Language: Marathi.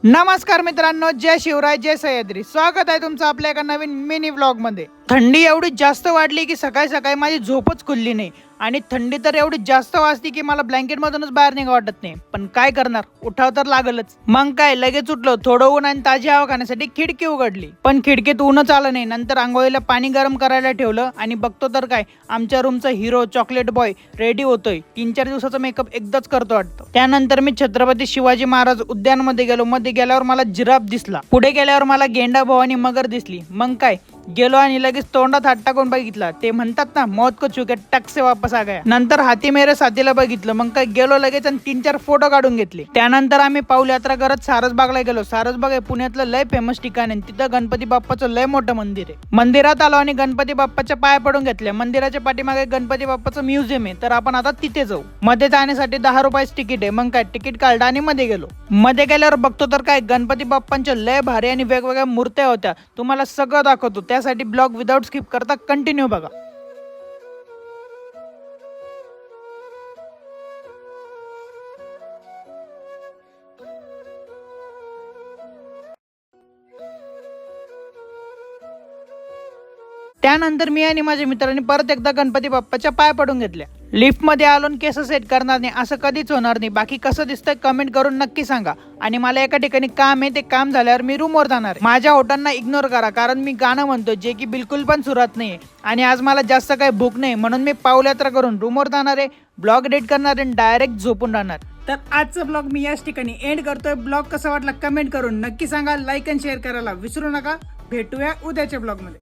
नमस्कार मित्रांनो, जय शिवराय, जय सह्याद्री. स्वागत आहे तुमचं आपल्या एका नवीन मिनी व्लॉग मध्ये. थंडी एवढी जास्त वाढली की सकाळी सकाळी माझी झोपच खुलली नाही आणि थंडी तर एवढी जास्त वाजती की मला ब्लँकेट मधूनच बाहेर निघा वाटत नाही. पण काय करणार, उठाव तर लागलच. मग काय, लगेच उठलो, थोडं ऊन आणि ताजी हवा खाण्यासाठी खिडकी उघडली. पण खिडकीत ऊनच आलं नाही. नंतर आंघोळीला पाणी गरम करायला ठेवलं आणि बघतो तर काय, आमच्या रूमचा हिरो चॉकलेट बॉय रेडी होतोय. 3-4 दिवसाचा मेकअप एकदाच करतो वाटतं. त्यानंतर मी छत्रपती शिवाजी महाराज उद्यान मध्ये गेलो. मध्ये गेल्यावर मला जिराफ दिसला. पुढे गेल्यावर मला गेंडा भवानी मगर दिसली. मग काय, गेलो आणि लगेच तोंडात हात टाकून बघितला. ते म्हणतात ना, मौत को छू के टक से वापस आ गया. नंतर हाती मेरे साथीला बघितलं. मग काय, गेलो लगेच आणि 3-4 फोटो काढून घेतले. त्यानंतर आम्ही पाऊल यात्रा करत सारसबागला गेलो. सारसबाग हे पुण्यातलं लय फेमस ठिकाण आहे. तिथं गणपती बाप्पाचं लय मोठं मंदिर आहे. मंदिरात आलो आणि गणपती बाप्पाच्या पाया पडून घेतले. मंदिराच्या पाठीमागे गणपती बाप्पाचं म्युझियम आहे, तर आपण आता तिथे जाऊ. मध्ये जाण्यासाठी 10 रुपयाच तिकीट आहे. मग काय, तिकीट काढलं आणि मध्ये गेलो. मध्ये गेल्यावर बघतो तर काय, गणपती बाप्पांच्या लय भारी आणि वेगवेगळ्या मूर्त्या होत्या. तुम्हाला सगळं दाखवतो. त्यासाठी ब्लॉग विदाउट स्किप करता कंटिन्यू बघा. त्यानंतर मी आणि माझ्या मित्रांनी परत एकदा गणपती बाप्पाच्या पाय पडून घेतल्या. लिफ्ट मध्ये आलो, केस सेट करणार नाही असं कधीच होणार नाही. बाकी कसं दिसतंय कमेंट करून नक्की सांगा. आणि मला एका ठिकाणी काम आहे, ते काम झाल्यावर मी रूमवर जाणार आहे. माझ्या होटांना इग्नोर करा, कारण मी गाणं म्हणतो जे की बिलकुल पण सुरात नाहीये. आणि आज मला जास्त काही भूक नाही, म्हणून मी पाऊलयात्रा करून रूमवर जाणार आहे, ब्लॉग एडिट करणार आणि डायरेक्ट झोपून राहणार. तर आजचा ब्लॉग मी याच ठिकाणी एंड करतोय. ब्लॉग कसा वाटला कमेंट करून नक्की सांगा. लाईक आणि शेअर करायला विसरू नका. भेटूया उद्याच्या ब्लॉग मध्ये.